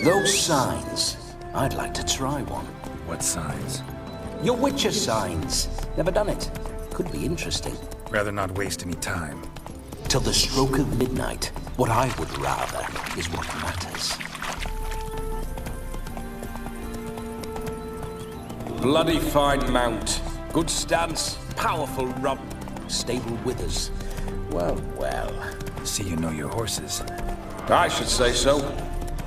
Those signs. I'd like to try one. What signs? Your Witcher signs. Never done it. Could be interesting. Rather not waste any time. Till the stroke of midnight, what I would rather is what matters. Bloody fine mount. Good stance, powerful rump, stable withers. Well, well. See you know your horses. I should say so.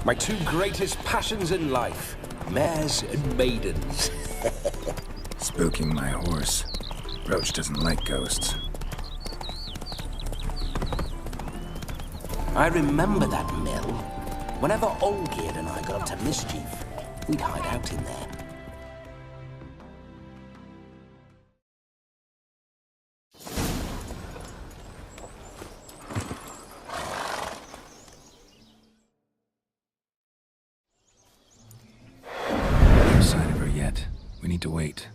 My two greatest passions in life. Mares and maidens. Spooking my horse. Roach doesn't like ghosts. I remember that mill. Whenever Olgierd and I got up to mischief, we'd hide out in there. No sign of her yet. We need to wait.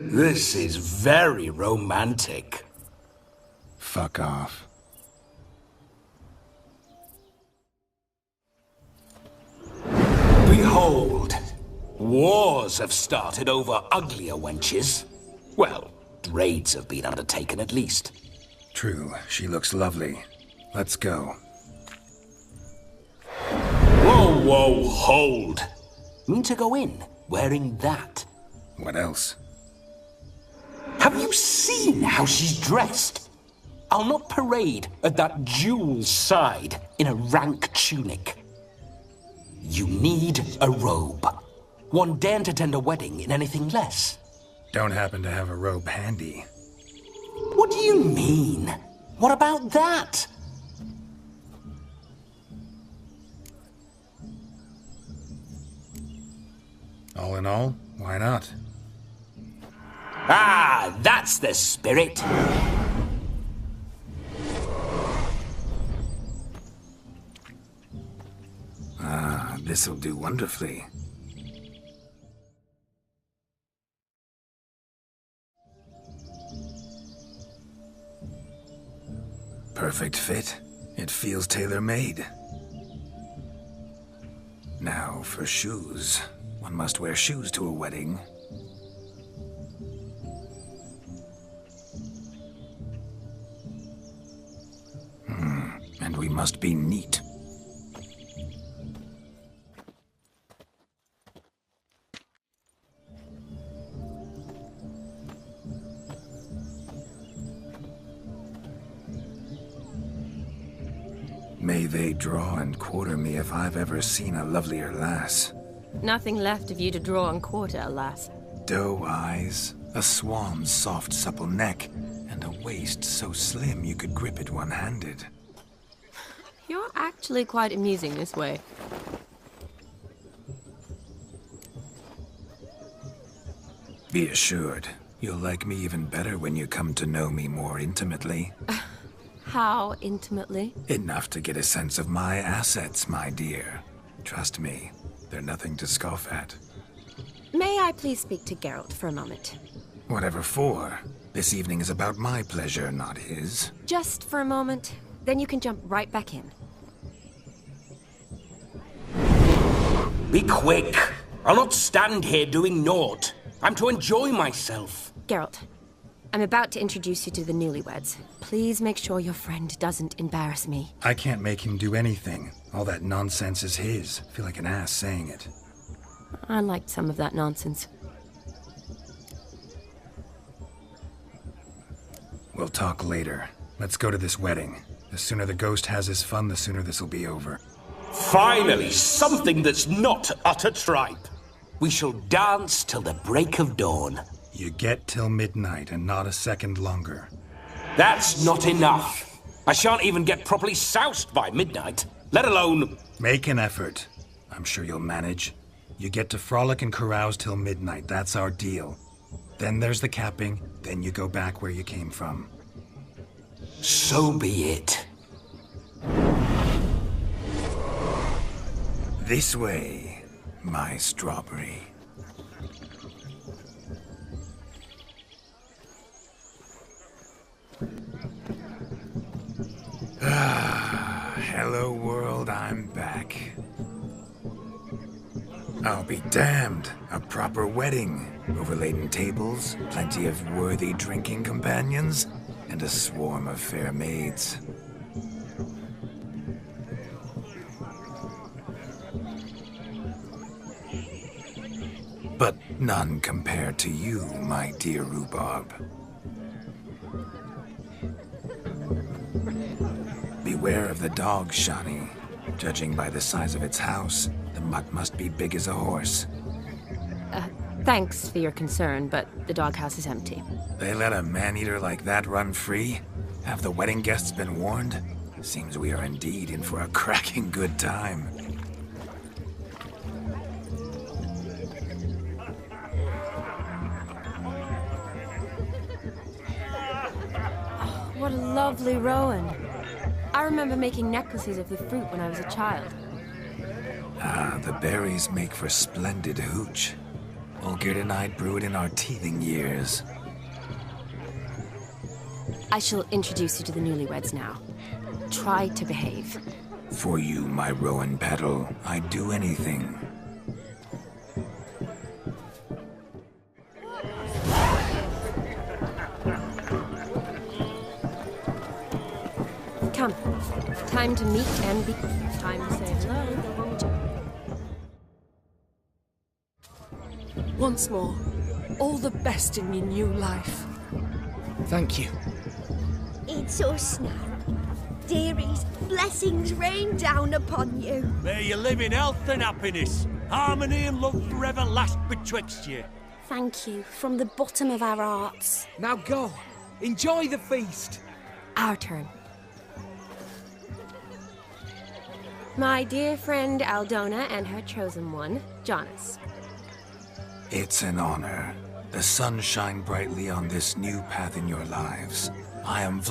This is very romantic. Fuck off. Behold, wars have started over uglier wenches. Well, raids have been undertaken at least. True, she looks lovely. Let's go. Whoa, whoa, hold. Mean to go in, wearing that? What else? Have you seen how she's dressed? I'll not parade at that jewel's side in a rank tunic. You need a robe. One daren't attend a wedding in anything less. Don't happen to have a robe handy. What do you mean? What about that? All in all, why not? Ah, that's the spirit. Ah, this'll do wonderfully. Perfect fit. It feels tailor-made. Now for shoes. One must wear shoes to a wedding. And we must be neat. May they draw and quarter me if I've ever seen a lovelier lass. Nothing left of you to draw and quarter, alas. Doe eyes, a swan's soft supple neck, and a waist so slim you could grip it one-handed. You're actually quite amusing this way. Be assured, you'll like me even better when you come to know me more intimately. How intimately? Enough to get a sense of my assets, my dear. Trust me, they're nothing to scoff at. May I please speak to Geralt for a moment? Whatever for. This evening is about my pleasure, not his. Just for a moment, then you can jump right back in. Be quick. I'll not stand here doing naught. I'm to enjoy myself. Geralt, I'm about to introduce you to the newlyweds. Please make sure your friend doesn't embarrass me. I can't make him do anything. All that nonsense is his. I feel like an ass saying it. I liked some of that nonsense. We'll talk later. Let's go to this wedding. The sooner the ghost has his fun, the sooner this'll be over. Finally, something that's not utter tripe. We shall dance till the break of dawn. You get till midnight and not a second longer. That's not enough. I shan't even get properly soused by midnight, let alone... Make an effort. I'm sure you'll manage. You get to frolic and carouse till midnight. That's our deal. Then there's the capping, then you go back where you came from. So be it. This way, my strawberry. Hello world, I'm back. I'll be damned. A proper wedding. Overladen tables, plenty of worthy drinking companions, and a swarm of fair maids. But none compared to you, my dear rhubarb. Beware of the dog, Shani. Judging by the size of its house, the mutt must be big as a horse. Thanks for your concern, but the doghouse is empty. They let a man-eater like that run free? Have the wedding guests been warned? Seems we are indeed in for a cracking good time. What a lovely rowan. I remember making necklaces of the fruit when I was a child. Ah, the berries make for splendid hooch. Olgerd and I brewed in our teething years. I shall introduce you to the newlyweds now. Try to behave. For you, my rowan petal, I'd do anything. Come. Time to meet and be... Time to say hello, won't you? Once more, all the best in your new life. Thank you. It's us now. Dearies, blessings rain down upon you. May you live in health and happiness. Harmony and love forever last betwixt you. Thank you from the bottom of our hearts. Now go. Enjoy the feast. Our turn. My dear friend Aldona and her chosen one, Jonas. It's an honor. The sun shine brightly on this new path in your lives. I am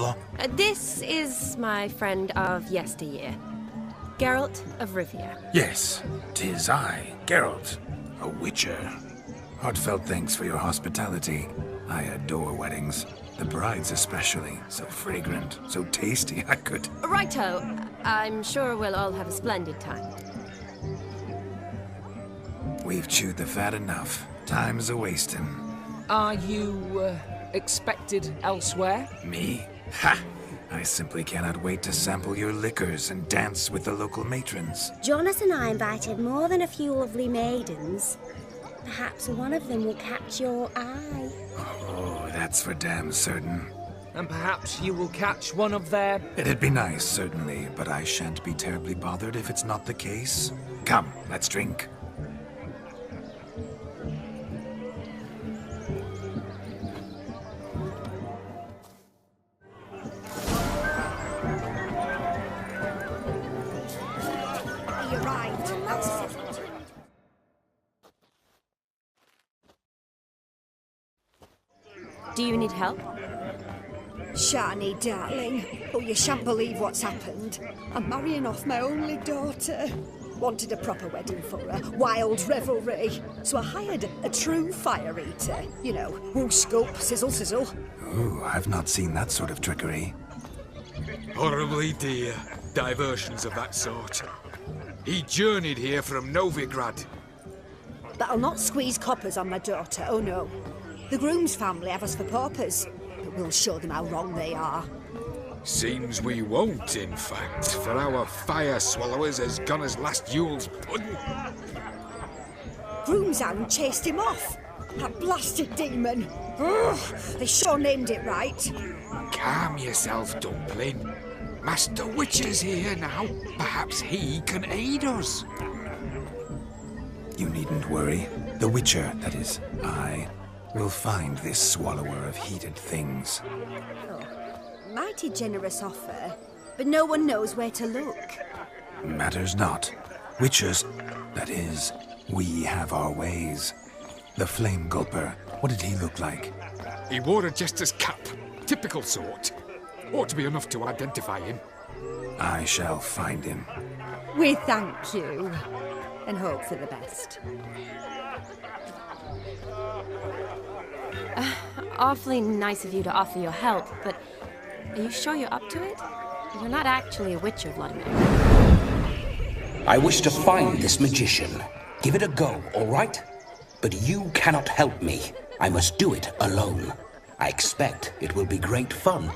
This is my friend of yesteryear, Geralt of Rivia. Yes, 'tis I, Geralt, a witcher. Heartfelt thanks for your hospitality. I adore weddings. The brides especially. So fragrant, so tasty, I could... Righto. I'm sure we'll all have a splendid time. We've chewed the fat enough. Time's a-wasting. Are you, expected elsewhere? Me? Ha! I simply cannot wait to sample your liquors and dance with the local matrons. Jonas and I invited more than a few lovely maidens. Perhaps one of them will catch your eye. Oh, that's for damn certain. And perhaps you will catch one of their... It'd be nice, certainly, but I shan't be terribly bothered if it's not the case. Come, let's drink. He arrived. Do you need help? Shani, darling. Oh, you shan't believe what's happened. I'm marrying off my only daughter. Wanted a proper wedding for her, wild revelry. So I hired a true fire eater. You know, whoosh, scope, sizzle, sizzle. Ooh, I've not seen that sort of trickery. Horribly dear diversions of that sort. He journeyed here from Novigrad. But I'll not squeeze coppers on my daughter, oh no. The groom's family have us for paupers, but we'll show them how wrong they are. Seems we won't, in fact, for our fire swallowers has gone as last Yule's pudding. Groom's hound chased him off. That blasted demon. Ugh, they sure named it right. Calm yourself, Dumpling. Master Witcher's here now. Perhaps he can aid us. You needn't worry. The Witcher, that is, I, will find this swallower of heated things. Mighty generous offer, but no one knows where to look. Matters not. Witchers, that is, we have our ways. The Flame Gulper, what did he look like? He wore a jester's cap. Typical sort. Ought to be enough to identify him. I shall find him. We thank you, and hope for the best. Awfully nice of you to offer your help, but are you sure you're up to it? You're not actually a witcher, Vladimir. I wish to find this magician. Give it a go, all right? But you cannot help me. I must do it alone. I expect it will be great fun.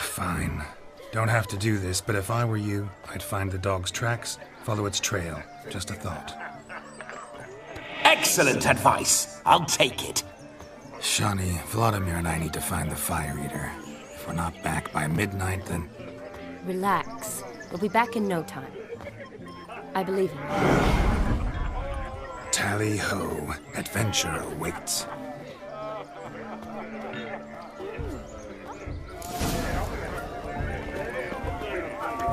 Fine. Don't have to do this, but if I were you, I'd find the dog's tracks, follow its trail. Just a thought. Excellent advice. I'll take it. Shani, Vladimir and I need to find the Fire Eater. If we're not back by midnight, then... Relax. We'll be back in no time. I believe in you. Tally-ho. Adventure awaits.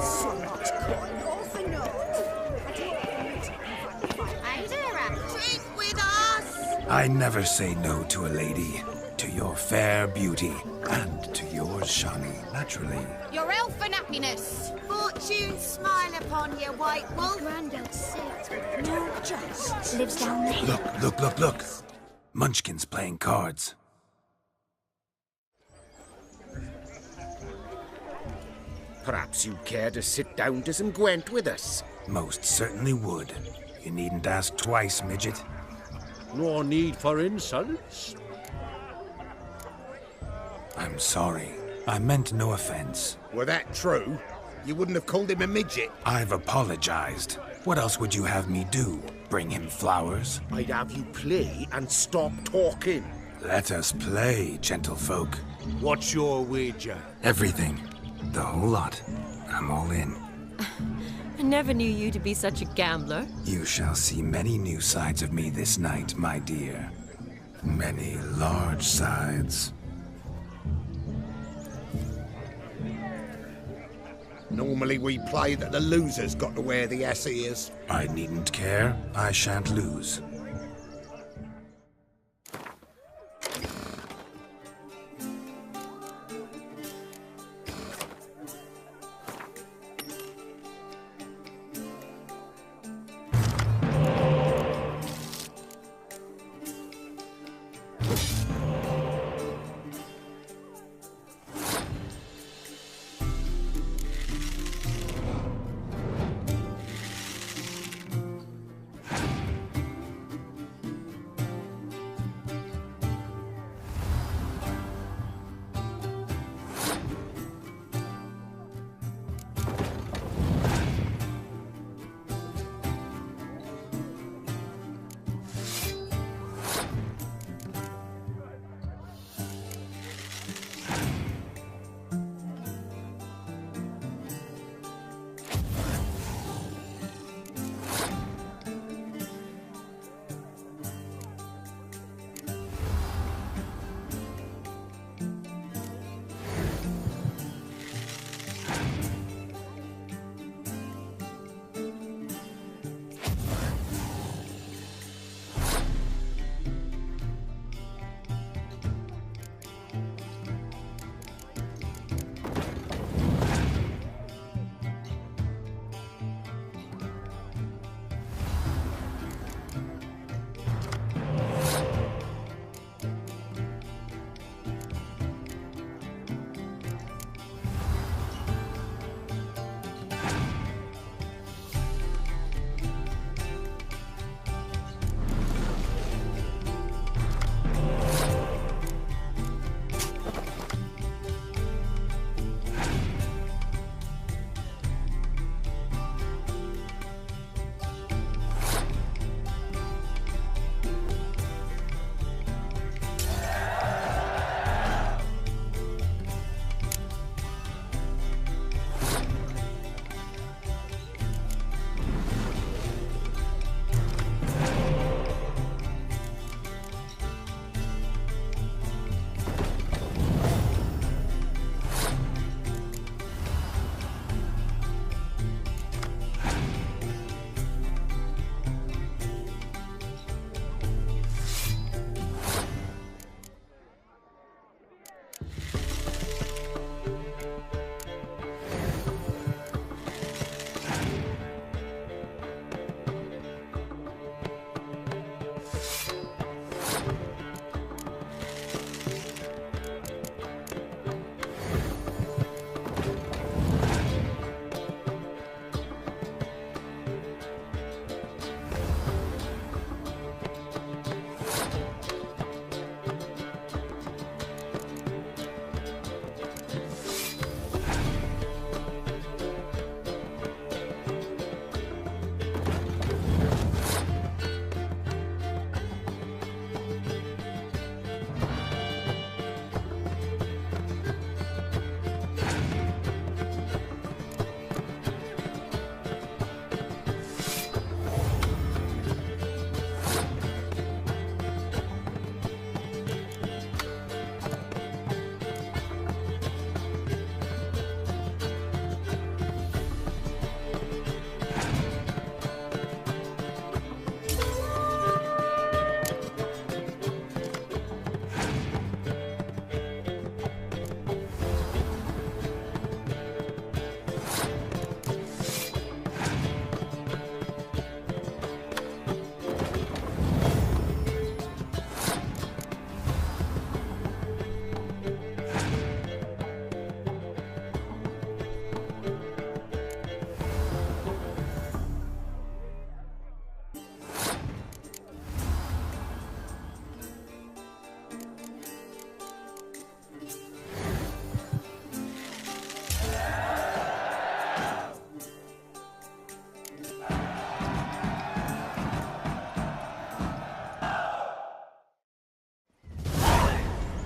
So much coin, all for naught. Drink with us! I never say no to a lady. To your fair beauty. And to yours, Shani, naturally. Your elfin happiness. Fortune smile upon you, white wolf. Grandad sits with no just. Lives down there. Look. Munchkin's playing cards. Perhaps you'd care to sit down to some Gwent with us? Most certainly would. You needn't ask twice, midget. No need for insults. I'm sorry. I meant no offense. Were that true, you wouldn't have called him a midget. I've apologized. What else would you have me do? Bring him flowers? I'd have you play and stop talking. Let us play, gentlefolk. What's your wager? Everything. The whole lot. I'm all in. I never knew you to be such a gambler. You shall see many new sides of me this night, my dear. Many large sides. Normally we play that the loser's got to wear the ass ears. I needn't care. I shan't lose.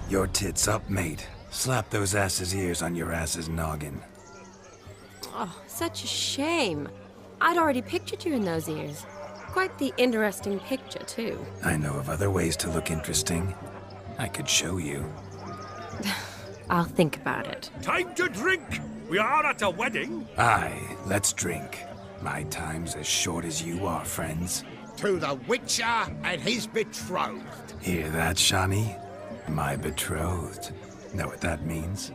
Your tits up, mate. Slap those asses' ears on your ass's noggin. Oh, such a shame. I'd already pictured you in those ears. Quite the interesting picture, too. I know of other ways to look interesting. I could show you. I'll think about it. Time to drink! We are at a wedding. Aye, let's drink. My time's as short as you are, friends. To the Witcher and his betrothed. Hear that, Shawnee? My betrothed. Know what that means?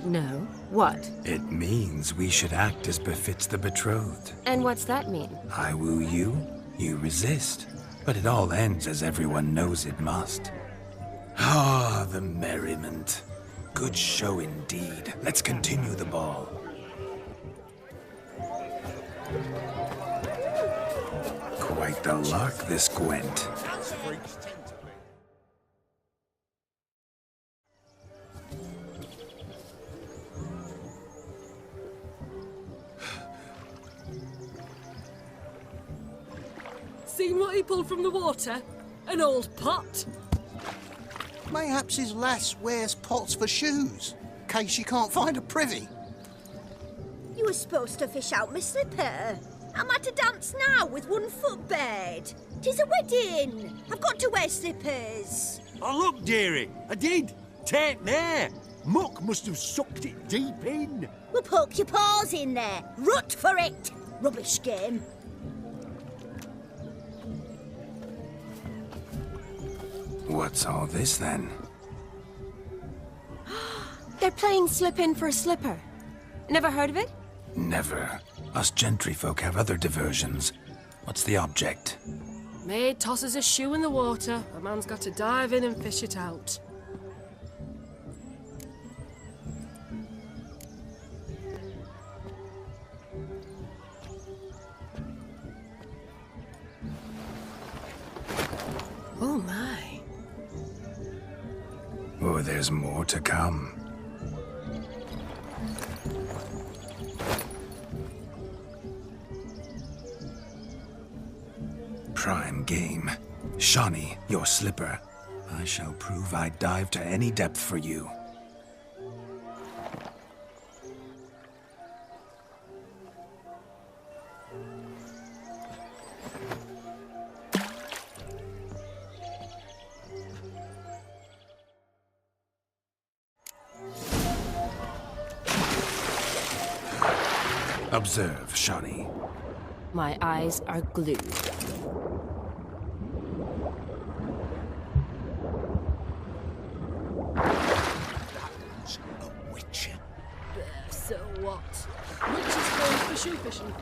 No. What? It means we should act as befits the betrothed. And what's that mean? I woo you, you resist. But it all ends as everyone knows it must. Ah, the merriment. Good show indeed. Let's continue the ball. Quite the lark, this Gwent. Seen what he pulled from the water? An old pot? Mayhaps his lass wears pots for shoes, case she can't find a privy. You were supposed to fish out my slipper. I'm at a dance now with one foot bared. 'Tis a wedding. I've got to wear slippers. Oh, look, dearie. I did. Take there. Muck must have sucked it deep in. Well, poke your paws in there. Rut for it. Rubbish game. What's all this, then? They're playing slip in for a slipper. Never heard of it? Never. Us gentry folk have other diversions. What's the object? Maid tosses a shoe in the water. A man's got to dive in and fish it out. Oh my. Oh, there's more to come. Prime game. Shawnee, your slipper. I shall prove I'd dive to any depth for you. Observe, Shawnee. My eyes are glued. That's a witcher. So what? Witches going for shoe fishing.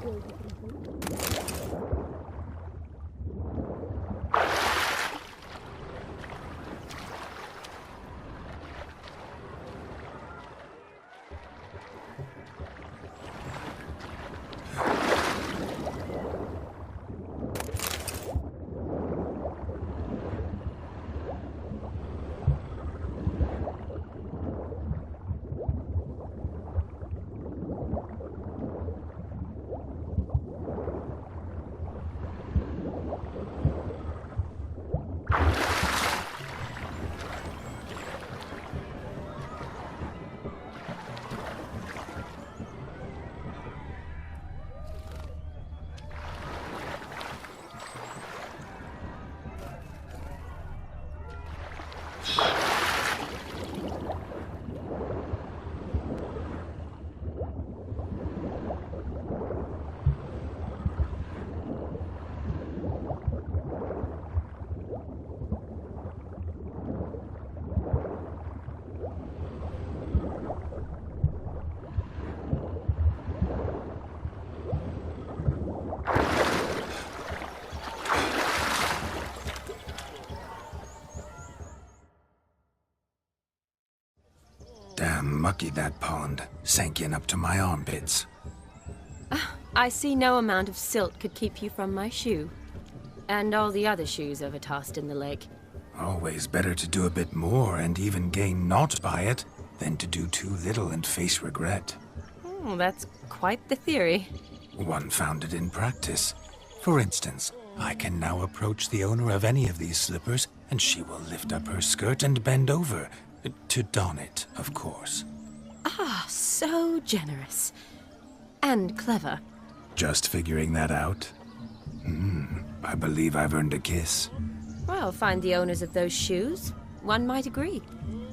Damn mucky, that pond. Sank in up to my armpits. I see no amount of silt could keep you from my shoe. And all the other shoes ever tossed in the lake. Always better to do a bit more and even gain naught by it than to do too little and face regret. Oh, that's quite the theory. One founded in practice. For instance, I can now approach the owner of any of these slippers, and she will lift up her skirt and bend over, To don it, of course. Ah, so generous. And clever. Just figuring that out? I believe I've earned a kiss. Well, find the owners of those shoes. One might agree.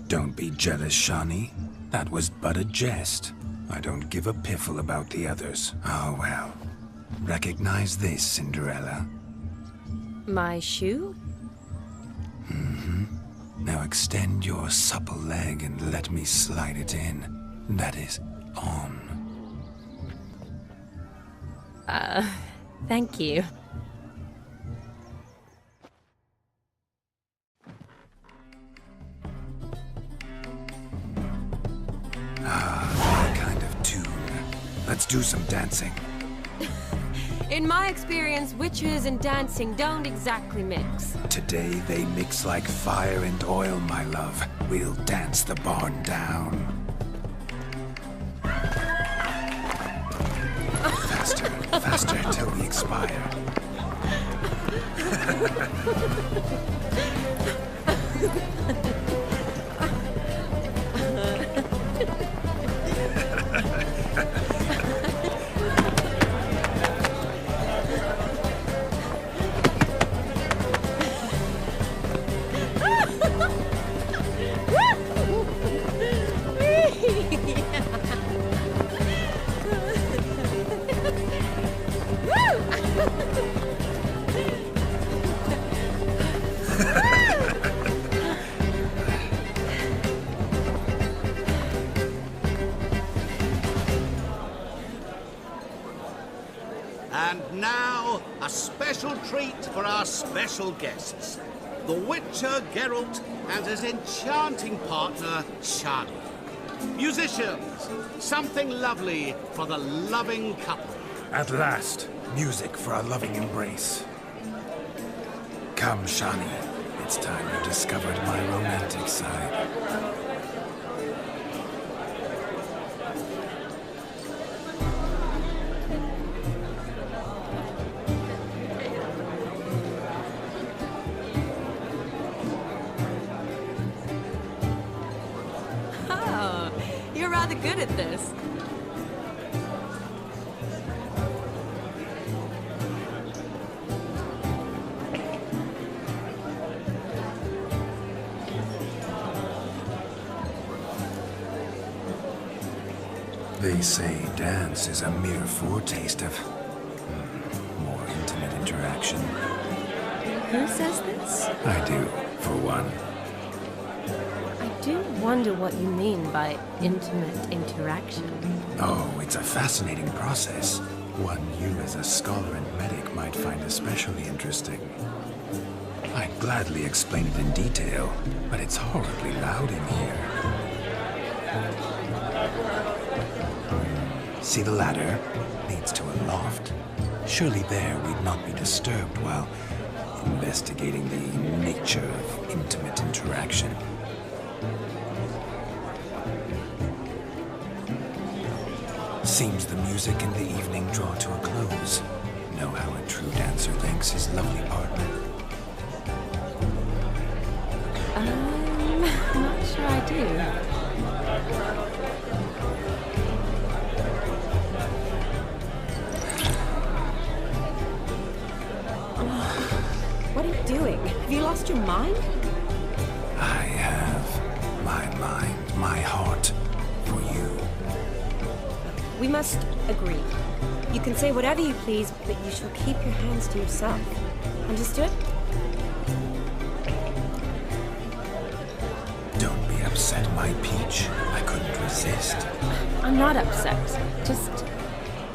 Don't be jealous, Shawnee. That was but a jest. I don't give a piffle about the others. Oh, well. Recognize this, Cinderella. My shoe? Now extend your supple leg and let me slide it in. That is, on. Thank you. My kind of tune. Let's do some dancing. In my experience, witches and dancing don't exactly mix. Today they mix like fire and oil, my love. We'll dance the barn down. Faster, faster till we expire. And now, a special treat for our special guests. The Witcher Geralt and his enchanting partner, Shani. Musicians, something lovely for the loving couple. At last, music for our loving embrace. Come, Shani. It's time you discovered my romantic side. Oh, you're rather good at this. They say dance is a mere foretaste of more intimate interaction. Who says this? I do, for one. I do wonder what you mean by intimate interaction. Oh, it's a fascinating process. One you as a scholar and medic might find especially interesting. I'd gladly explain it in detail, but it's horribly loud in here. See the ladder? Leads to a loft. Surely there we'd not be disturbed while investigating the nature of intimate interaction. Seems the music and the evening draw to a close. Know how a true dancer thanks his lovely partner. I'm not sure I do. What are you doing? Have you lost your mind? I have my mind, my heart for you. We must agree. You can say whatever you please, but you shall keep your hands to yourself. Understood? Don't be upset, my peach. I couldn't resist. I'm not upset. Just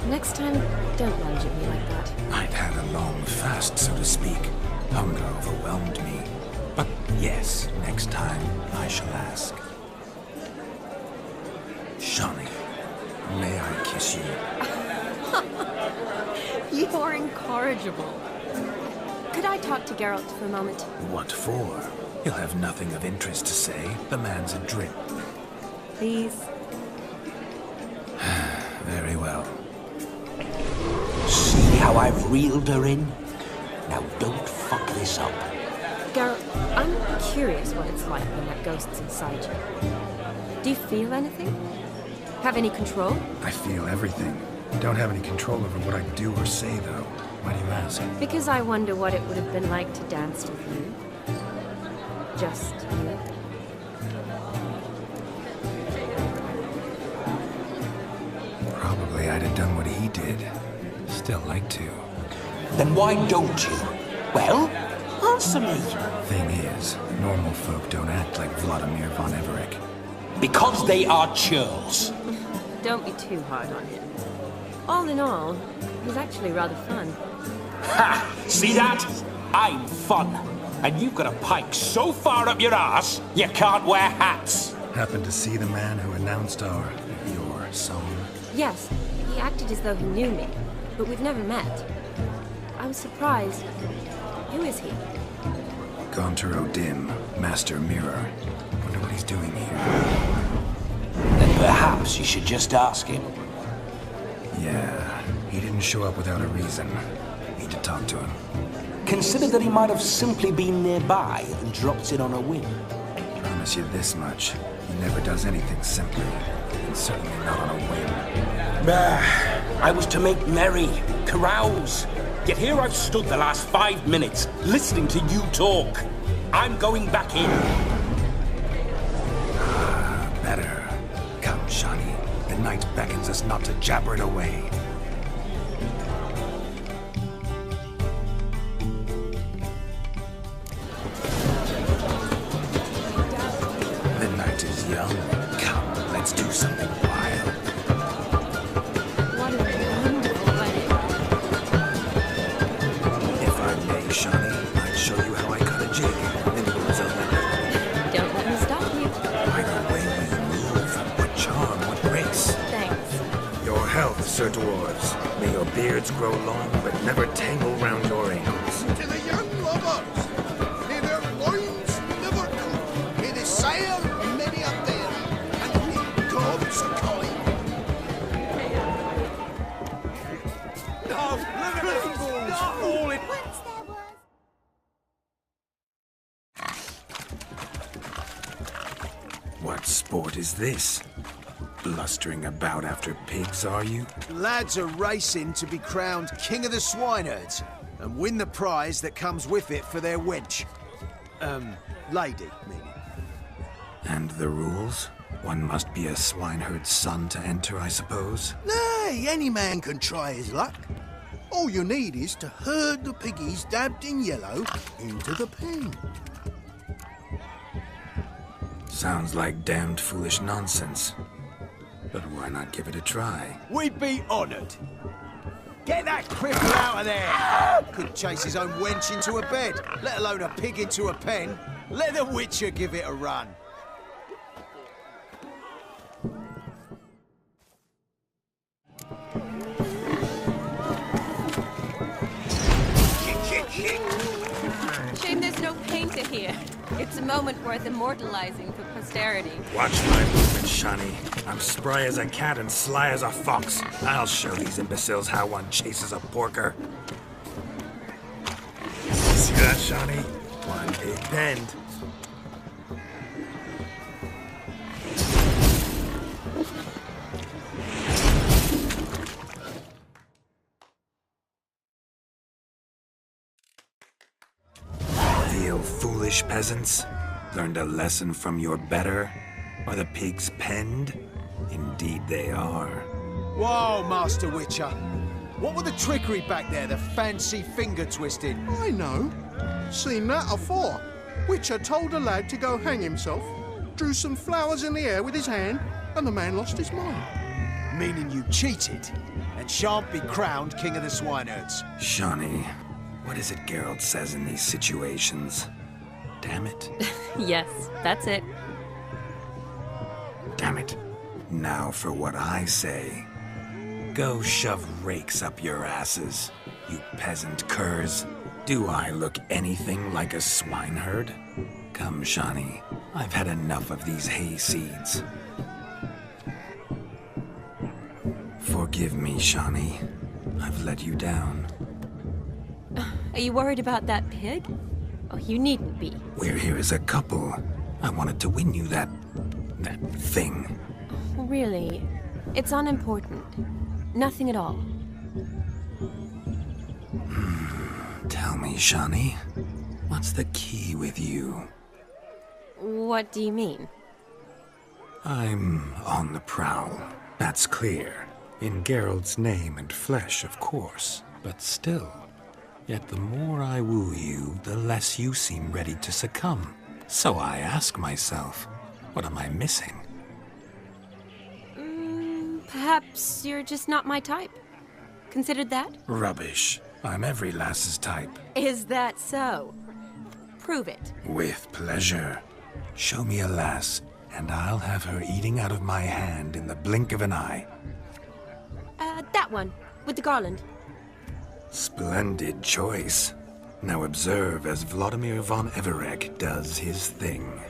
next time, don't lunge at me like that. I'd had a long fast, so to speak. Hunger overwhelmed me. But yes, next time I shall ask. Shani, may I kiss you? You're incorrigible. Could I talk to Geralt for a moment? What for? He'll have nothing of interest to say. The man's adrip. Please? Very well. See how I've reeled her in? Now don't fuck this up. Geralt, I'm curious what it's like when that ghost's inside you. Do you feel anything? Have any control? I feel everything. Don't have any control over what I do or say, though. Why do you ask? Because I wonder what it would have been like to dance with you. Just you. Probably I'd have done what he did. Still like to. Then why don't you? Well, answer me. Thing is, normal folk don't act like Vladimir von Everett. Because they are churls. Don't be too hard on him. All in all, he's actually rather fun. Ha! See that? I'm fun. And you've got a pike so far up your arse, you can't wear hats. Happened to see the man who announced your song? Yes, he acted as though he knew me, but we've never met. I was surprised. Who is he? Gaunter O'Dim, Master Mirror. Wonder what he's doing here. Then perhaps you should just ask him. Yeah, he didn't show up without a reason. Need to talk to him. Consider that he might have simply been nearby and dropped in on a whim. Promise you this much. He never does anything simply. And certainly not on a whim. I was to make merry, carouse. Yet here I've stood the last 5 minutes, listening to you talk. I'm going back in. Better. Come, Shani. The night beckons us not to jabber it away. The night is young. Come, let's do something wild. What a wonderful wedding. If I may, Shani, I'd show you how I cut a jig. Then lose a limb. Don't let me stop you. By the way you move, what charm, what grace. Thanks. Your health, Sir Dwarves. May your beards grow long, but never tangle round your ankles. To the young lovers, may their loins never cool. May the sire many a bear, and may dogs a calling. Oh, look at the balls falling. What sport is this? Blustering about after pigs, are you? Lads are racing to be crowned King of the Swineherds and win the prize that comes with it for their wench. Lady, meaning. And the rules? One must be a swineherd's son to enter, I suppose? Nay, any man can try his luck. All you need is to herd the piggies dabbed in yellow into the pen. Sounds like damned foolish nonsense. But why not give it a try? We'd be honoured. Get that cripple out of there! Could chase his own wench into a bed, let alone a pig into a pen. Let the Witcher give it a run. Shame there's no painter here. It's a moment worth immortalizing for posterity. Watch my movement, Shani. I'm spry as a cat and sly as a fox. I'll show these imbeciles how one chases a porker. See that, Shani? One big bend. Feel foolish, peasants? Learned a lesson from your better? Are the pigs penned? Indeed they are. Whoa, Master Witcher. What were the trickery back there, the fancy finger twisting? I know. Seen that afore. Witcher told a lad to go hang himself, drew some flowers in the air with his hand, and the man lost his mind. Meaning you cheated, and shan't be crowned King of the Swineherds. Shani, what is it Geralt says in these situations? Damn it. Yes, that's it. Damn it. Now for what I say. Go shove rakes up your asses, you peasant curs. Do I look anything like a swineherd? Come, Shani. I've had enough of these hay seeds. Forgive me, Shani. I've let you down. Are you worried about that pig? Oh, you needn't be. We're here as a couple. I wanted to win you that thing. Really, it's unimportant. Nothing at all. Tell me, Shani, what's the key with you? What do you mean? I'm on the prowl. That's clear. In Geralt's name and flesh, of course. But still. Yet the more I woo you, the less you seem ready to succumb. So I ask myself, what am I missing? Perhaps you're just not my type. Considered that? Rubbish. I'm every lass's type. Is that so? Prove it. With pleasure. Show me a lass, and I'll have her eating out of my hand in the blink of an eye. That one, with the garland. Splendid choice. Now observe as Vladimir von Everek does his thing.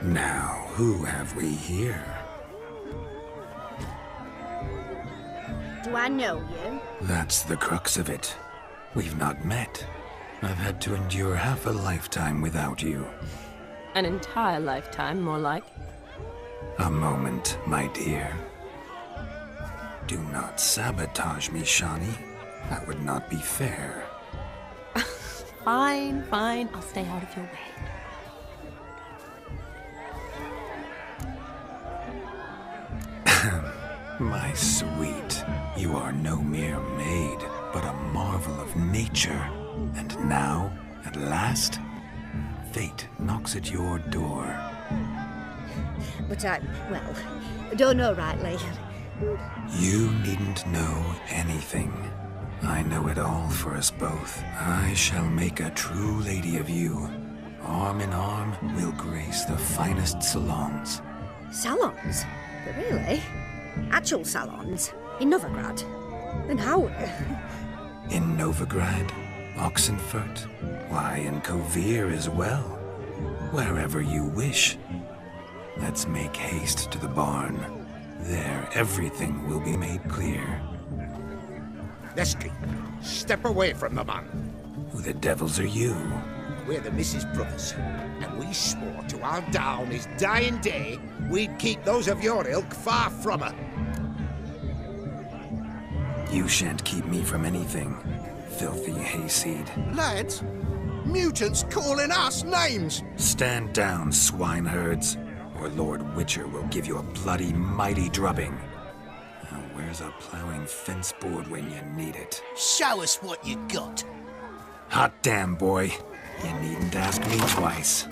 Now, who have we here? Do I know you? That's the crux of it. We've not met. I've had to endure half a lifetime without you. An entire lifetime, more like. A moment, my dear. Do not sabotage me, Shani. That would not be fair. Fine, fine. I'll stay out of your way. My sweet, you are no mere maid, but a marvel of nature. And now, at last, fate knocks at your door. But I don't know rightly. You needn't know anything. I know it all for us both. I shall make a true lady of you. Arm in arm, we'll grace the finest salons. Salons? But really? Actual salons? In Novigrad? And how? In Novigrad, Oxenfurt, why, in Kovir as well. Wherever you wish. Let's make haste to the barn. There, everything will be made clear. Leslie, step away from the man. Who the devils are you? We're the Mrs. Brothers, and we swore to our down his dying day we'd keep those of your ilk far from her. You shan't keep me from anything, filthy hayseed. Lads, mutants calling us names! Stand down, swineherds, or Lord Witcher will give you a bloody mighty drubbing. Now, where's a plowing fence board when you need it? Show us what you got. Hot damn, boy. You needn't ask me twice.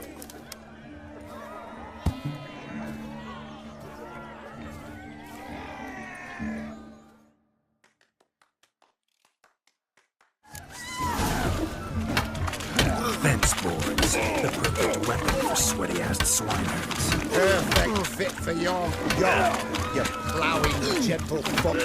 Fence boards, the perfect weapon for sweaty-assed swineherds. Perfect fit for your you ploughing gentle fuck.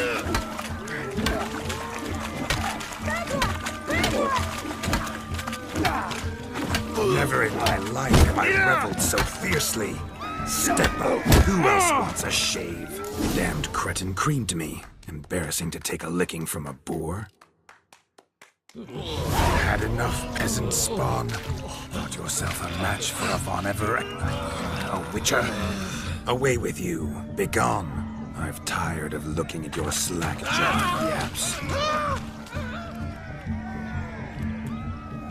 Never in my life have I reveled so fiercely. Step up. Who else wants a shave? Damned cretin creamed me. Embarrassing to take a licking from a boar. Had enough, peasant spawn. Thought yourself a match for a Von Everett. A Witcher. Away with you. Begone. I've tired of looking at your slack-jawed yaps.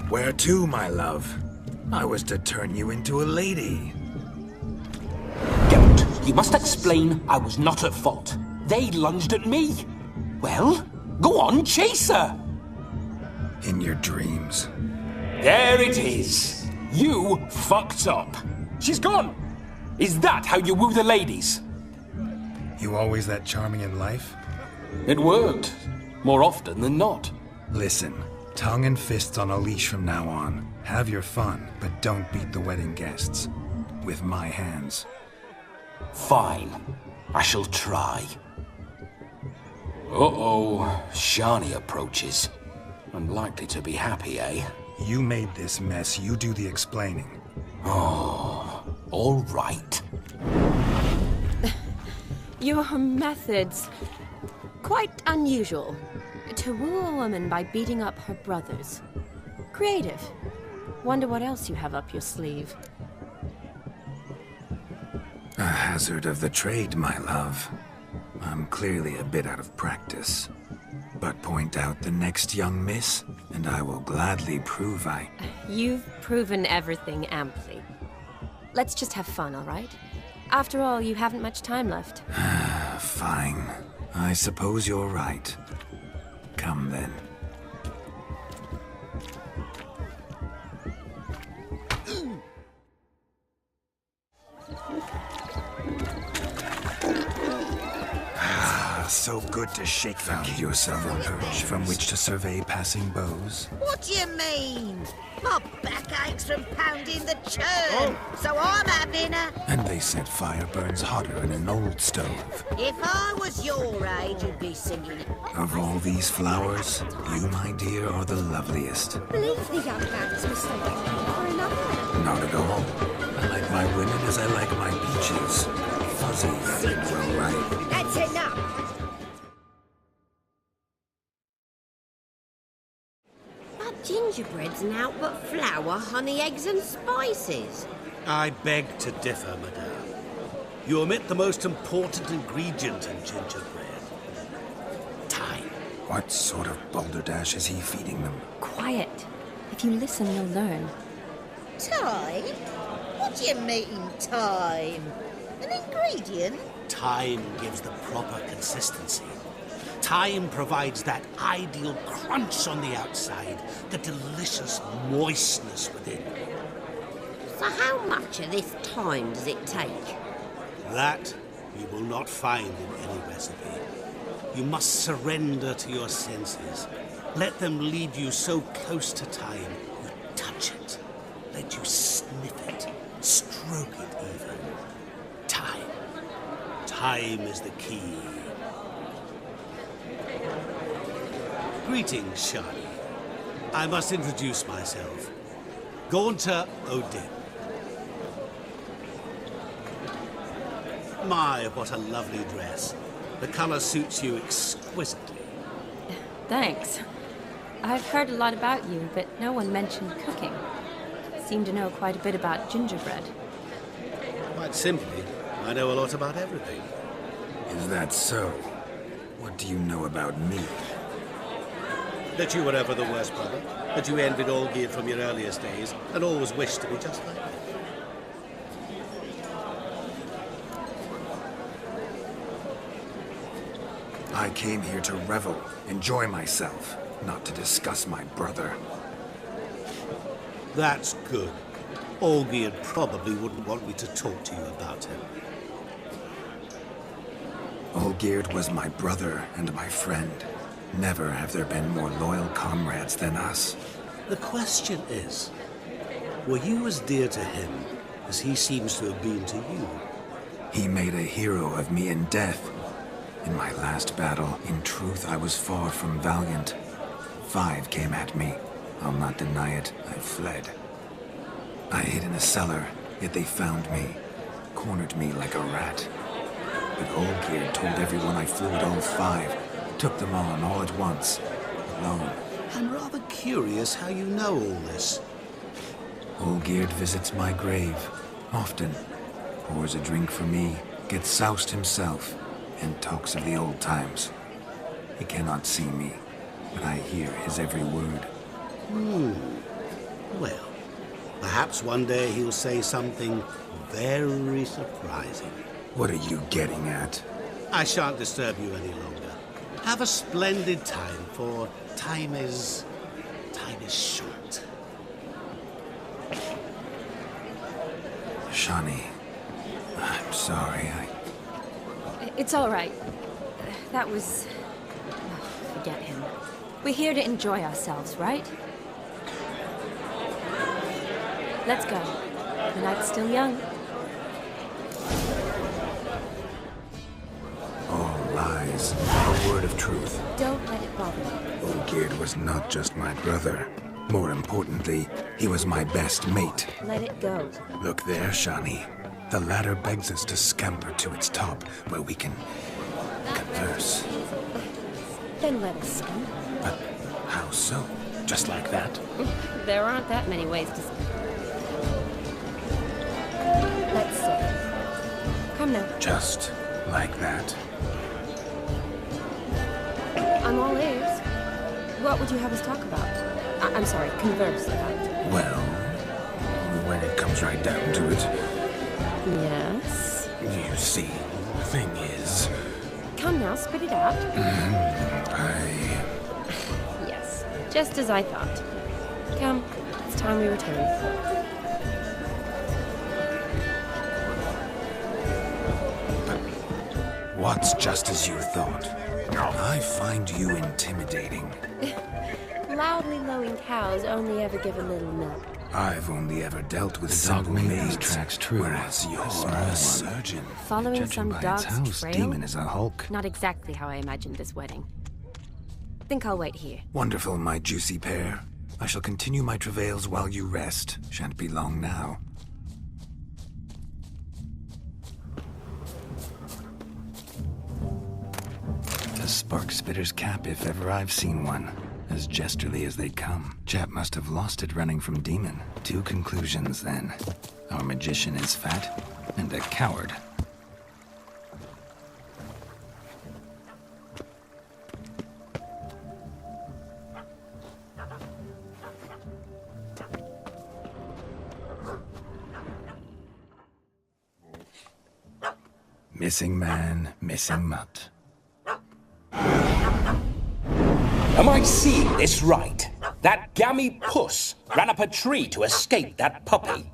Where to, my love? I was to turn you into a lady. Geralt, you must explain I was not at fault. They lunged at me. Well, go on, chase her. In your dreams. There it is. You fucked up. She's gone. Is that how you woo the ladies? You always that charming in life? It worked. More often than not. Listen, tongue and fists on a leash from now on. Have your fun, but don't beat the wedding guests. With my hands. Fine. I shall try. Uh-oh. Shani approaches. Unlikely to be happy, eh? You made this mess. You do the explaining. Oh, all right. Your methods... quite unusual. To woo a woman by beating up her brothers. Creative. Wonder what else you have up your sleeve. A hazard of the trade, my love. I'm clearly a bit out of practice. But point out the next young miss, and I will gladly prove I... You've proven everything amply. Let's just have fun, all right? After all, you haven't much time left. Fine. I suppose you're right. Come then. So good to shake found yourself a perch from which to survey passing bows. What do you mean? My back aches from pounding the churn, so I'm having a... And they said fire burns hotter in an old stove. If I was your age, you'd be singing it. Of all these flowers, you, my dear, are the loveliest. Believe the young man's mistaken for another. Not at all. I like my women as I like my peaches. Fuzzy and well ripe. That's enough. Gingerbread's naught but flour, honey, eggs and spices. I beg to differ, madame. You omit the most important ingredient in gingerbread. Time. What sort of balderdash is he feeding them? Quiet. If you listen, you'll learn. Time? What do you mean, time? An ingredient? Time gives the proper consistency. Time provides that ideal crunch on the outside, the delicious moistness within. So how much of this time does it take? That you will not find in any recipe. You must surrender to your senses. Let them lead you so close to time, you touch it. Let you sniff it, stroke it even. Time. Time is the key. Greetings, Shani. I must introduce myself. Gaunter Odin. My, what a lovely dress. The color suits you exquisitely. Thanks. I've heard a lot about you, but no one mentioned cooking. Seem to know quite a bit about gingerbread. Quite simply, I know a lot about everything. Is that so? What do you know about me? That you were ever the worst brother, that you envied Olgierd from your earliest days, and always wished to be just like him. I came here to revel, enjoy myself, not to discuss my brother. That's good. Olgierd probably wouldn't want me to talk to you about him. Olgierd was my brother and my friend. Never have there been more loyal comrades than us. The question is, were you as dear to him as he seems to have been to you? He made a hero of me in death. In my last battle, in truth, I was far from valiant. 5 came at me. I'll not deny it, I fled. I hid in a cellar, yet they found me, cornered me like a rat. But Olgierd told everyone I flew at all 5, took them on all at once, alone. I'm rather curious how you know all this. Olgierd visits my grave, often. Pours a drink for me, gets soused himself, and talks of the old times. He cannot see me, but I hear his every word. Well, perhaps one day he'll say something very surprising. What are you getting at? I shan't disturb you any longer. Have a splendid time, for time is short. Shani, I'm sorry, It's all right. That was... oh, forget him. We're here to enjoy ourselves, right? Let's go. The night's still young. All lies, a word of truth. Don't let it bother you. Olgierd was not just my brother. More importantly, he was my best mate. Let it go. Look there, Shani. The ladder begs us to scamper to its top, where we can converse. Then let us skin. But how so? Just like that? There aren't that many ways to skin. Let's see. Come now. Just like that? I'm all ears. What would you have us talk about? I'm sorry, converse about. Well, when it comes right down to it. Yes? You see, the thing is... Come now, spit it out. Yes, just as I thought. Come, it's time we return. What's just as you thought? I find you intimidating. Loudly lowing cows only ever give a little milk. I've only ever dealt with simple maids, tracks true. Whereas you're a surgeon. Following Judging some by dog's its house, trail? Demon is a hulk. Not exactly how I imagined this wedding. Think I'll wait here. Wonderful, my juicy pair. I shall continue my travails while you rest. Shan't be long now. A spark spitter's cap, if ever I've seen one. As jesterly as they come. Chap must have lost it running from Demon. 2 conclusions, then. Our magician is fat, and a coward. Missing man, missing mutt. Am I seeing this right? That gammy puss ran up a tree to escape that puppy.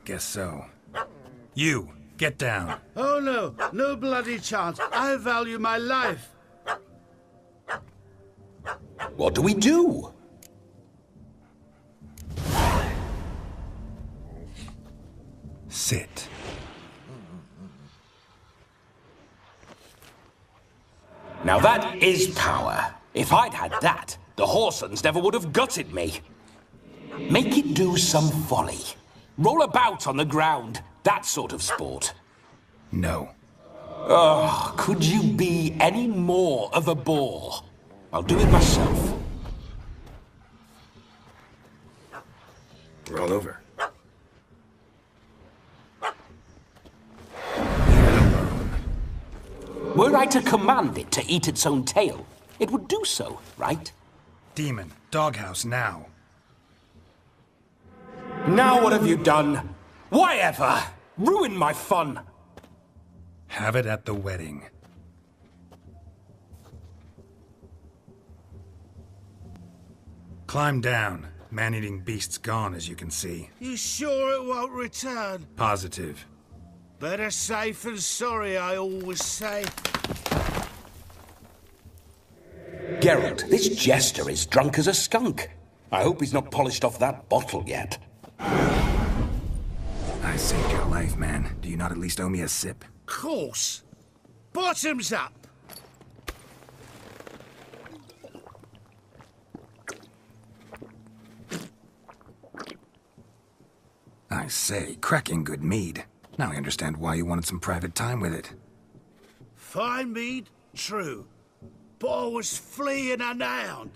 Guess so. You, get down. Oh no, no bloody chance. I value my life. What do we do? Sit. Now that is power. If I'd had that, the Horsons never would have gutted me. Make it do some folly. Roll about on the ground. That sort of sport. No. Oh, could you be any more of a bore? I'll do it myself. Roll over. Were I to command it to eat its own tail, it would do so, right? Demon, doghouse now. Now what have you done? Why ever? Ruin my fun. Have it at the wedding. Climb down. Man-eating beast's gone, as you can see. You sure it won't return? Positive. Better safe than sorry, I always say. Geralt, this jester is drunk as a skunk. I hope he's not polished off that bottle yet. I saved your life, man. Do you not at least owe me a sip? Course. Bottoms up. I say, cracking good mead. Now I understand why you wanted some private time with it. Fine mead, true. But I was fleeing a hound.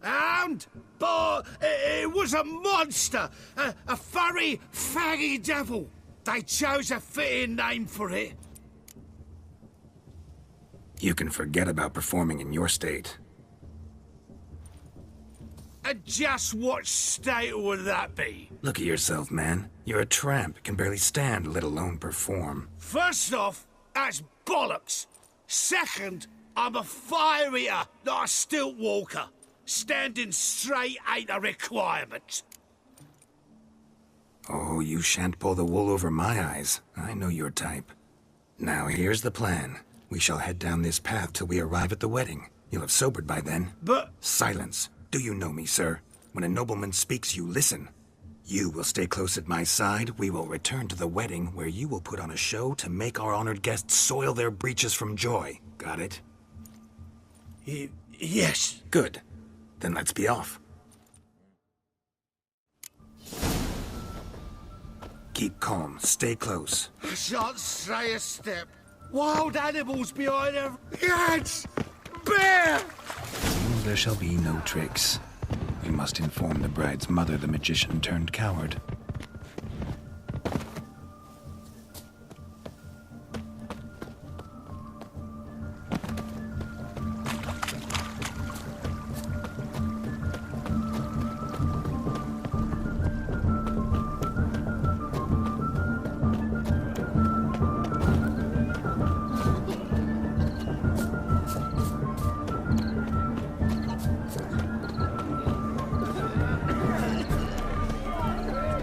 Hound? But it was a monster. A furry, faggy devil. They chose a fitting name for it. You can forget about performing in your state. And just what state would that be? Look at yourself, man. You're a tramp, can barely stand, let alone perform. First off, that's bollocks. Second, I'm a fire eater, not a stilt walker. Standing straight ain't a requirement. Oh, you shan't pull the wool over my eyes. I know your type. Now, here's the plan. We shall head down this path till we arrive at the wedding. You'll have sobered by then. But... Silence. Do you know me, sir? When a nobleman speaks, you listen. You will stay close at my side. We will return to the wedding, where you will put on a show to make our honored guests soil their breeches from joy. Got it? Yes. Good. Then let's be off. Keep calm. Stay close. I shan't say a step. Wild animals behind her. Yes! Bear! There shall be no tricks. We must inform the bride's mother the magician turned coward.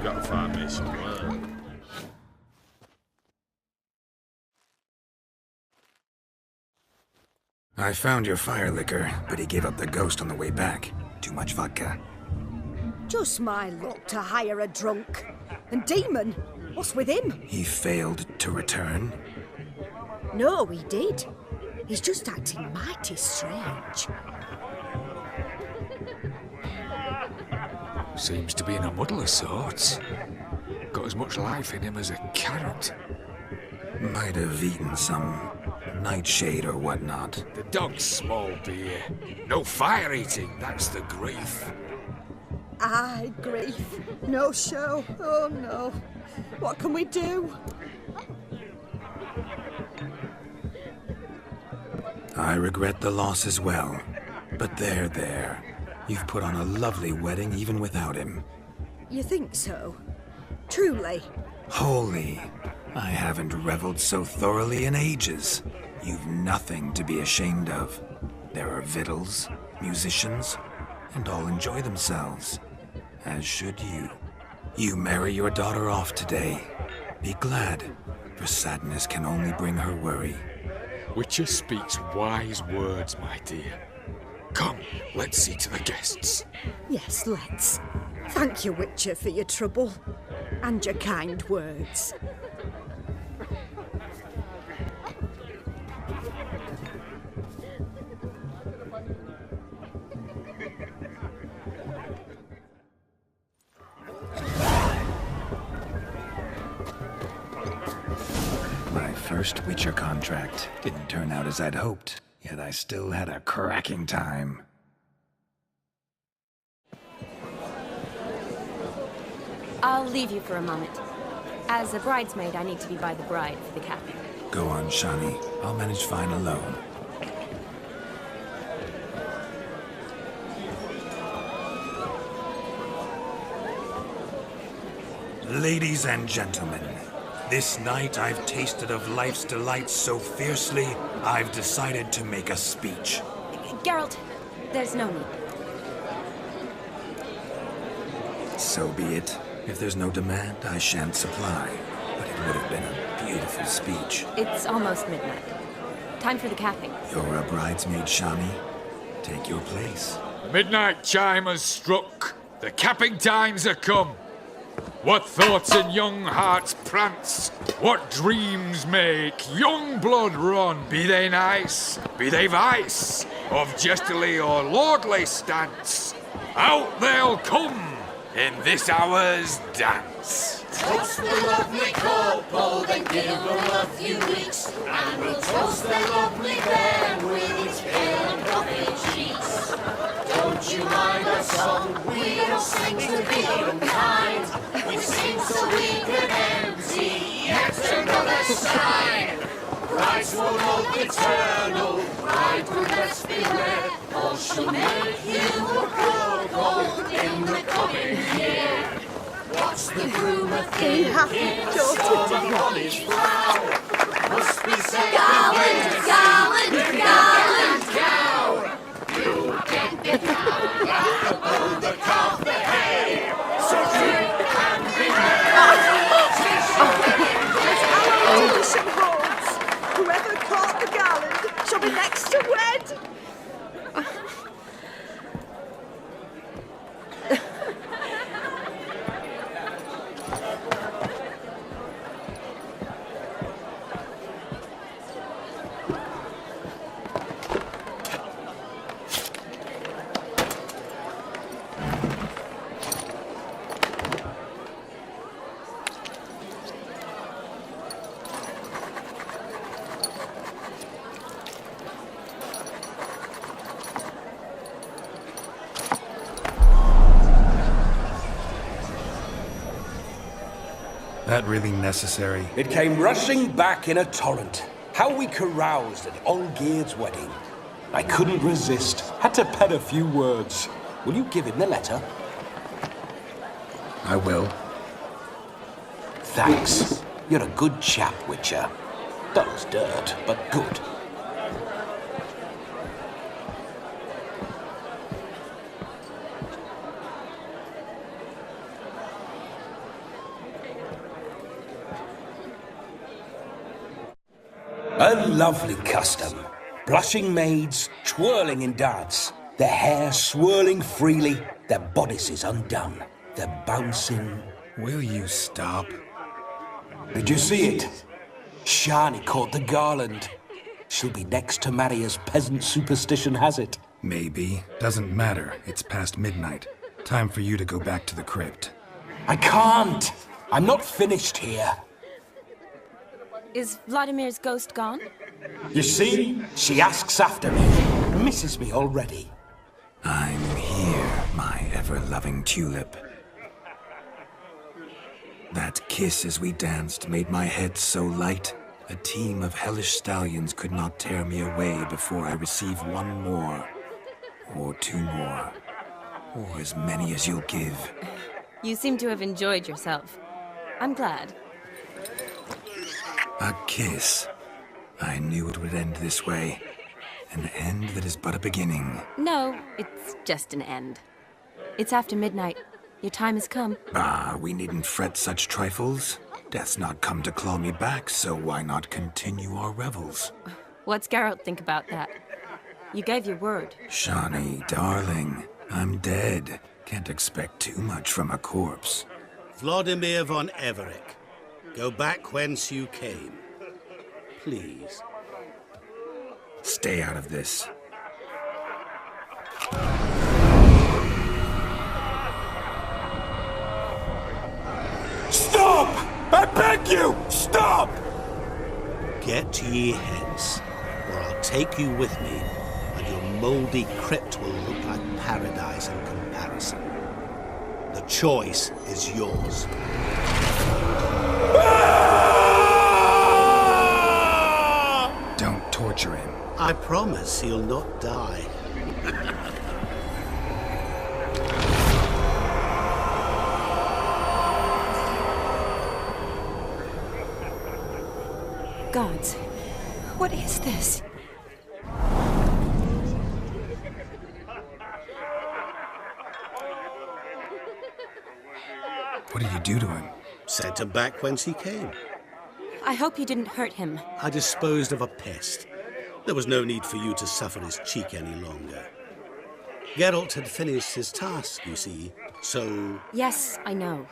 Gotta find me some work. I found your fire liquor, but he gave up the ghost on the way back. Too much vodka. Just my luck to hire a drunk. And Demon, what's with him? He failed to return. No, he did. He's just acting mighty strange. Seems to be in a muddle of sorts. Got as much life in him as a carrot. Might have eaten some nightshade or whatnot. The dog's small beer. No fire eating, that's the grief. Aye, grief. No show. Oh no. What can we do? I regret the loss as well. But there. You've put on a lovely wedding even without him. You think so? Truly? Holy. I haven't reveled so thoroughly in ages. You've nothing to be ashamed of. There are victuals, musicians, and all enjoy themselves. As should you. You marry your daughter off today. Be glad, for sadness can only bring her worry. Witcher speaks wise words, my dear. Come, let's see to the guests. Yes, let's. Thank you, Witcher, for your trouble. And your kind words. My first Witcher contract didn't turn out as I'd hoped, yet I still had a cracking time. I'll leave you for a moment. As a bridesmaid, I need to be by the bride for the capping. Go on, Shani. I'll manage fine alone. Ladies and gentlemen, this night I've tasted of life's delights so fiercely, I've decided to make a speech. Geralt, there's no need. So be it. If there's no demand, I shan't supply. But it would have been a beautiful speech. It's almost midnight. Time for the capping. You're a bridesmaid, Shani. Take your place. The midnight chime has struck. The capping times are come. What thoughts in young hearts prance? What dreams make young blood run? Be they nice, be they vice, of jestily or lordly stance, out they'll come in this hour's dance. Toast the lovely couple, then give them a few weeks, and we'll toast the lovely bairn with its pale and puffy cheeks. Don't you mind our song? We don't sing to be unkind. We sing so we can empty yet another side. Brides will love eternal, bride will best beware, or she'll make you a gold in the coming year. What's the groom a thinking? College plow must be said. Gallant cow. You'll get the cow back above the calf the hay. So drink and be merry. Whoever caught the gallant shall be next to wed. that really necessary? It came rushing back in a torrent. How we caroused at Olgierd's wedding. I couldn't resist. Had to pen a few words. Will you give him the letter? I will. Thanks. You're a good chap, Witcher. Dull as dirt, but good. A lovely custom. Blushing maids, twirling in dance. Their hair swirling freely, their bodices undone. They're bouncing. Will you stop? Did you see it? Shani caught the garland. She'll be next to marry as peasant superstition has it. Maybe. Doesn't matter. It's past midnight. Time for you to go back to the crypt. I can't. I'm not finished here. Is Vladimir's ghost gone? You see? She asks after me. Misses me already. I'm here, my ever-loving tulip. That kiss as we danced made my head so light. A team of hellish stallions could not tear me away before I receive one more. Or two more. Or as many as you'll give. You seem to have enjoyed yourself. I'm glad. A kiss. I knew it would end this way. An end that is but a beginning. No, it's just an end. It's after midnight. Your time has come. Ah, we needn't fret such trifles. Death's not come to claw me back, so why not continue our revels? What's Geralt think about that? You gave your word. Shani, darling, I'm dead. Can't expect too much from a corpse. Vladimir von Everec, go back whence you came. Please. Stay out of this. Stop! I beg you! Stop! Get ye hence, or I'll take you with me, and your mouldy crypt will look like paradise in comparison. The choice is yours. Don't torture him. I promise he'll not die. Gods, what is this? What did you do to him? Sent him back whence he came. I hope you didn't hurt him. I disposed of a pest. There was no need for you to suffer his cheek any longer. Geralt had finished his task, you see, so... Yes, I know.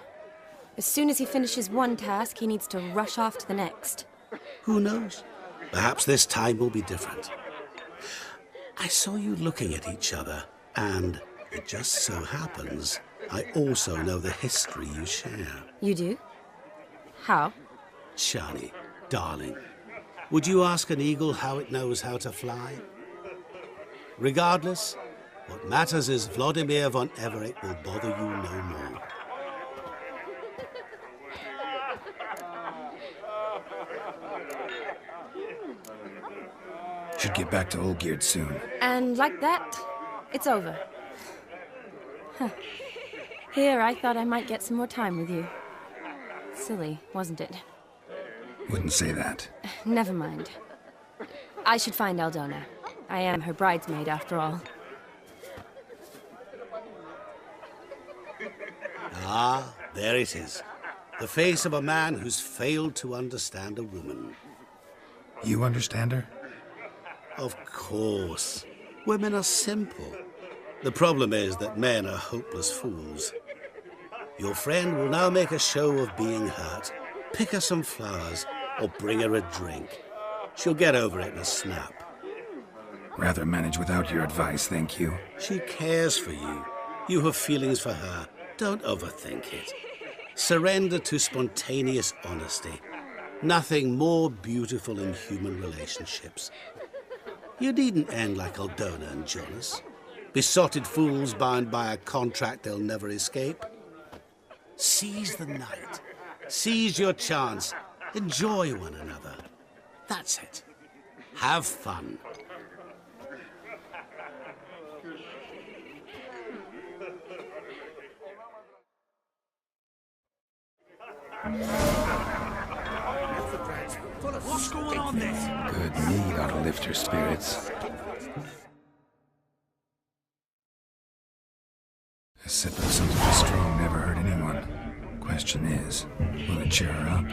As soon as he finishes one task, he needs to rush off to the next. Who knows? Perhaps this time will be different. I saw you looking at each other, and it just so happens I also know the history you share. You do? How? Shani, darling, would you ask an eagle how it knows how to fly? Regardless, what matters is Vladimir von Everec will bother you no more. Should get back to Olgierd soon. And like that, it's over. Huh. Here, I thought I might get some more time with you. Silly, wasn't it? Wouldn't say that. Never mind. I should find Aldona. I am her bridesmaid, after all. Ah, there it is. The face of a man who's failed to understand a woman. You understand her? Of course. Women are simple. The problem is that men are hopeless fools. Your friend will now make a show of being hurt, pick her some flowers, or bring her a drink. She'll get over it in a snap. Rather manage without your advice, thank you. She cares for you. You have feelings for her. Don't overthink it. Surrender to spontaneous honesty. Nothing more beautiful in human relationships. You needn't end like Aldona and Jonas. Besotted fools bound by a contract they'll never escape. Seize the night. Seize your chance. Enjoy one another. That's it. Have fun. What's going on there? Good mead ought to lift your spirits. A sip of something strong never hurt anyone. Question is, will it cheer her up?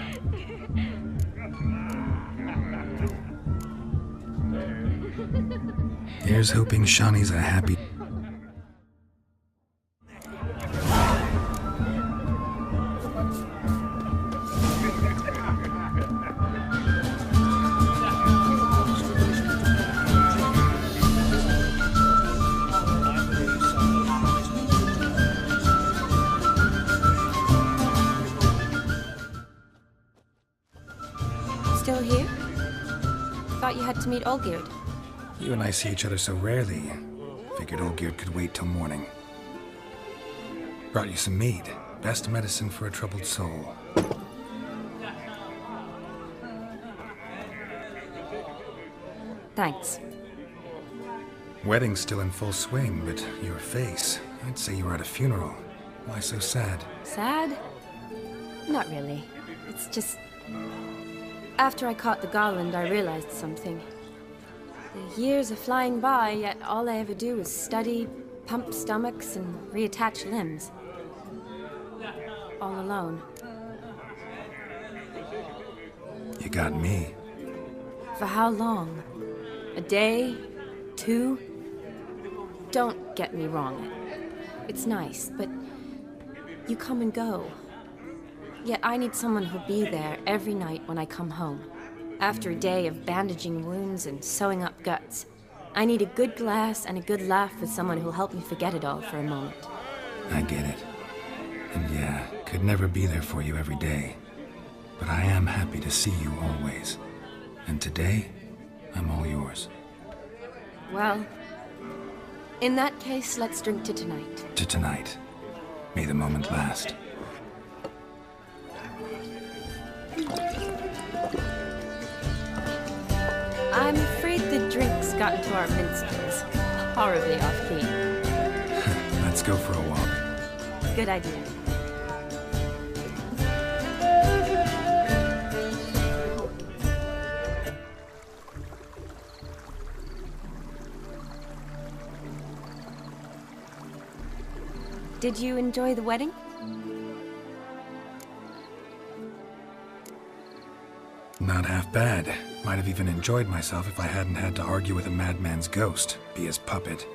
Here's hoping Shawnee's a happy... Still here? Thought you had to meet Olgierd. You and I see each other so rarely. Figured Olgierd could wait till morning. Brought you some mead. Best medicine for a troubled soul. Thanks. Wedding's still in full swing, but your face, I'd say you were at a funeral. Why so sad? Sad? Not really. It's just... After I caught the garland, I realized something. The years are flying by, yet all I ever do is study, pump stomachs, and reattach limbs. All alone. You got me. For how long? A day? 2? Don't get me wrong. It's nice, but you come and go. Yet I need someone who'll be there every night when I come home. After a day of bandaging wounds and sewing up guts, I need a good glass and a good laugh with someone who'll help me forget it all for a moment. I get it. And yeah, could never be there for you every day. But I am happy to see you always. And today, I'm all yours. Well, in that case, let's drink to tonight. To tonight. May the moment last. I'm afraid the drinks got into our minstrels. Horribly off-key. Let's go for a walk. Good idea. Did you enjoy the wedding? Not half bad. Might have even enjoyed myself if I hadn't had to argue with a madman's ghost, be his puppet.